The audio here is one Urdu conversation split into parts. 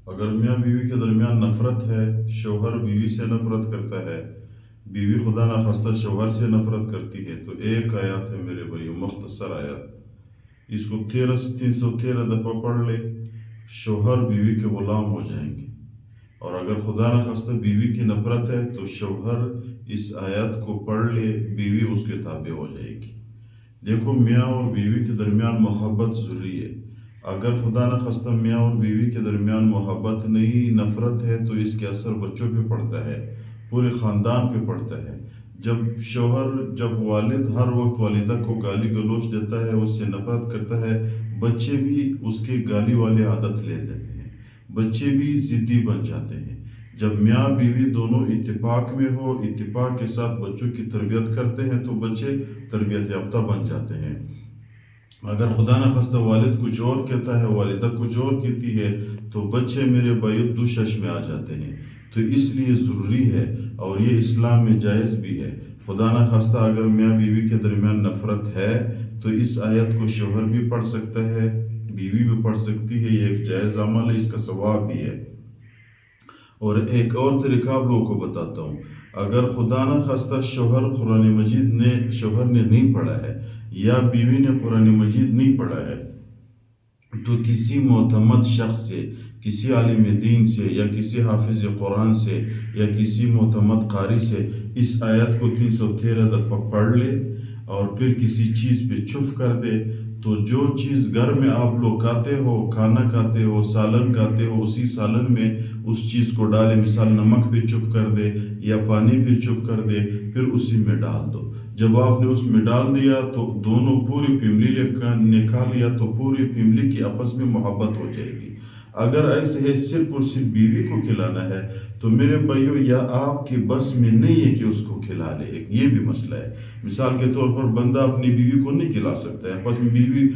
اگر میاں بیوی کے درمیان نفرت ہے، شوہر بیوی سے نفرت کرتا ہے، بیوی خدا نخواستہ شوہر سے نفرت کرتی ہے، تو ایک آیات ہے میرے بھائیو، مختصر آیات، اس کو 313 دفعہ پڑھ لے، شوہر بیوی کے غلام ہو جائیں گے۔ اور اگر خدا نخواستہ بیوی کی نفرت ہے تو شوہر اس آیات کو پڑھ لے، بیوی اس کے تابع ہو جائے گی۔ دیکھو، میاں اور بیوی کے درمیان محبت ضروری ہے۔ اگر خدا نخواستہ میاں اور بیوی کے درمیان محبت نہیں، نفرت ہے، تو اس کے اثر بچوں پہ پڑتا ہے، پورے خاندان پہ پڑتا ہے۔ جب والد ہر وقت والدہ کو گالی گلوچ دیتا ہے، اس سے نفرت کرتا ہے، بچے بھی اس کے گالی والے عادت لے لیتے ہیں، بچے بھی ضدی بن جاتے ہیں۔ جب میاں بیوی دونوں اتفاق میں ہو، اتفاق کے ساتھ بچوں کی تربیت کرتے ہیں، تو بچے تربیت یافتہ بن جاتے ہیں۔ اگر خدا نخواستہ والد کچھ اور کہتا ہے، والدہ کچھ اور کہتی ہے، تو بچے میرے بھائیو دوشش میں آ جاتے ہیں۔ تو اس لیے ضروری ہے، اور یہ اسلام میں جائز بھی ہے۔ خدا نخواستہ اگر میاں بیوی کے درمیان نفرت ہے تو اس آیت کو شوہر بھی پڑھ سکتا ہے، بیوی بھی پڑھ سکتی ہے، یہ ایک جائز عمل ہے، اس کا ثواب بھی ہے۔ اور ایک اور طریقہ آپ لوگوں کو بتاتا ہوں، اگر خدا نخواستہ شوہر نے نہیں پڑھا ہے یا بیوی نے قرآن مجید نہیں پڑھا ہے، تو کسی معتمد شخص سے، کسی عالم دین سے، یا کسی حافظ قرآن سے، یا کسی معتمد قاری سے اس آیت کو 313 دفعہ پڑھ لے، اور پھر کسی چیز پہ چپ کر دے، تو جو چیز گھر میں آپ لوگ کھاتے ہو، کھانا کھاتے ہو، سالن کھاتے ہو، اسی سالن میں اس چیز کو ڈالے، مثال نمک پہ چپ کر دے یا پانی پہ چپ کر دے، پھر اسی میں ڈال دو۔ جب آپ نے اس میں ڈال دیا تو دونوں پوری فیملی نے کھا لیا، تو پوری فیملی کی آپس میں محبت ہو جائے گی۔ اگر ایسے ہے صرف اور صرف بیوی کو کھلانا ہے، تو میرے بھائیو، یا آپ کی بس میں نہیں ہے کہ اس کو کھلا لے، یہ بھی مسئلہ ہے۔ مثال کے طور پر بندہ اپنی بیوی کو نہیں کھلا سکتا ہے، بس بیوی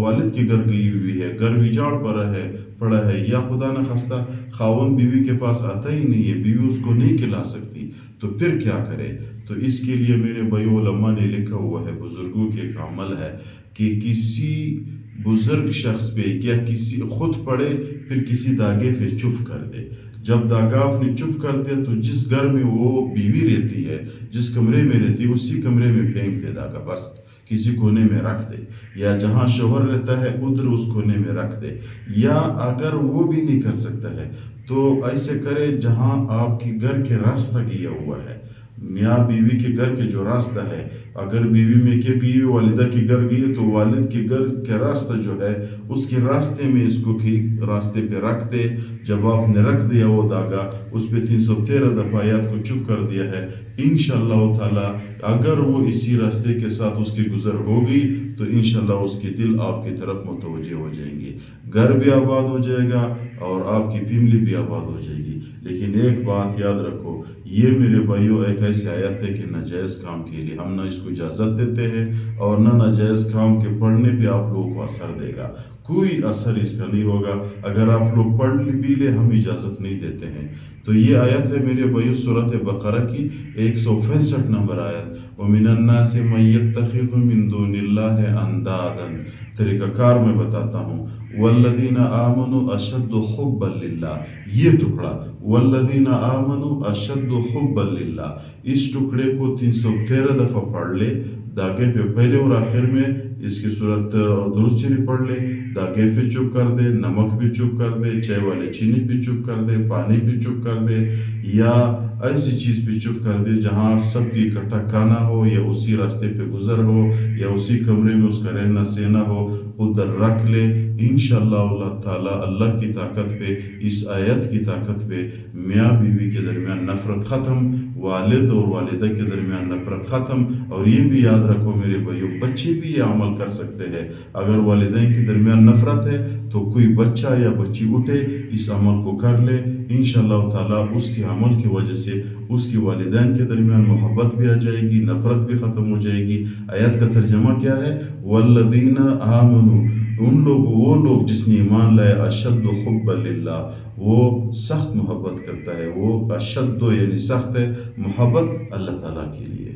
والد کے گھر گئی ہوئی ہے، گھر ویجاڑ پڑا ہے، یا خدا نخواستہ خاوند بیوی کے پاس آتا ہی نہیں ہے، بیوی اس کو نہیں کھلا سکتی، تو پھر کیا کرے؟ تو اس کے لیے میرے بھائیو، علماء نے لکھا ہوا ہے، بزرگوں کے ایک عمل ہے کہ کسی بزرگ شخص پہ یا کسی خود پڑے، پھر کسی داغے پہ چپ کر دے۔ جب داغا اپنے چپ کر دے تو جس گھر میں وہ بیوی رہتی ہے، جس کمرے میں رہتی ہے، اسی کمرے میں پھینک دے داغا، بس کسی کونے میں رکھ دے، یا جہاں شوہر رہتا ہے ادھر اس کونے میں رکھ دے۔ یا اگر وہ بھی نہیں کر سکتا ہے تو ایسے کرے جہاں آپ کی گھر کے راستہ گیا ہوا ہے، میاں بیوی کے گھر کے جو راستہ ہے، اگر بیوی میں کے گئی والدہ کے گھر گئی، تو والد کے گھر کے راستہ جو ہے، اس کے راستے میں اس کو راستے پہ رکھ دے۔ جب آپ نے رکھ دیا وہ داغا، اس پہ 313 دفعہ آیات کو چپ کر دیا ہے، انشاءاللہ تعالی اگر وہ اسی راستے کے ساتھ اس کی گزر ہو گئی، تو انشاءاللہ اس کی دل آپ کی طرف متوجہ ہو جائیں گے، گھر بھی آباد ہو جائے گا اور آپ کی فیملی بھی آباد ہو جائے گی۔ لیکن ایک بات یاد رکھو، یہ میرے بھائیوں ایک ایسی آیت ہے کہ ناجائز کام کے لیے ہم نہ اس کو اجازت دیتے ہیں، اور نہ ناجائز کام کے پڑھنے پہ آپ لوگوں کو اثر دے گا، کوئی اثر اس کا نہیں ہوگا۔ اگر آپ لوگ پڑھ بھی لے، ہم اجازت نہیں دیتے ہیں۔ تو یہ آیت ہے میرے بھائیو سورۃ بقرہ کی 165 نمبر آیت، وَمِنَ النَّاسِ مَن يَتَّخِذُ مِن دُونِ اللَّهِ أَندَادًا۔ طریقہ کار میں بتاتا ہوں، وَالَّذِينَ آمَنُوا أَشَدُّ حُبًّا لِلَّهِ، یہ ٹکڑا وَالَّذِينَ آمَنُوا أَشَدُّ حُبًّا لِلَّهِ، اس ٹکڑے کو 313 دفعہ پڑھ لے، داغے پہ پہلے اور آخر میں اس کی صورت درست شریف پڑھ لے، داغے پہ چپ کر دے، نمک پہ چپ کر دے، چائے والے چینی پہ چپ کر دے، پانی پہ چپ کر دے، یا ایسی چیز پہ چپ کر دے جہاں سب کی اکٹھا کھانا ہو، یا اسی راستے پہ گزر ہو، یا اسی کمرے میں اس کا رہنا سینا ہو، ادھر رکھ لے۔ انشاءاللہ اللہ تعالیٰ اللہ کی طاقت پہ، اس آیت کی طاقت پہ، میاں بیوی کے درمیان نفرت ختم، والد اور والدہ کے درمیان نفرت ختم۔ اور یہ بھی یاد رکھو میرے بھائیو، بچے بھی یہ عمل کر سکتے ہیں۔ اگر والدین کے درمیان نفرت ہے تو کوئی بچہ یا بچی اٹھے، اس عمل کو کر لے، انشاءاللہ تعالیٰ اس کے عمل کی وجہ سے اس کی والدین کے درمیان محبت بھی آ جائے گی، نفرت بھی ختم ہو جائے گی۔ آیت کا ترجمہ کیا ہے؟ وَالَّذِينَ آمَنُوا، وہ لوگ جس نے ایمان لائے، اشد حب للہ، وہ سخت محبت کرتا ہے، وہ اشد یعنی سخت ہے محبت اللہ تعالیٰ کے لیے۔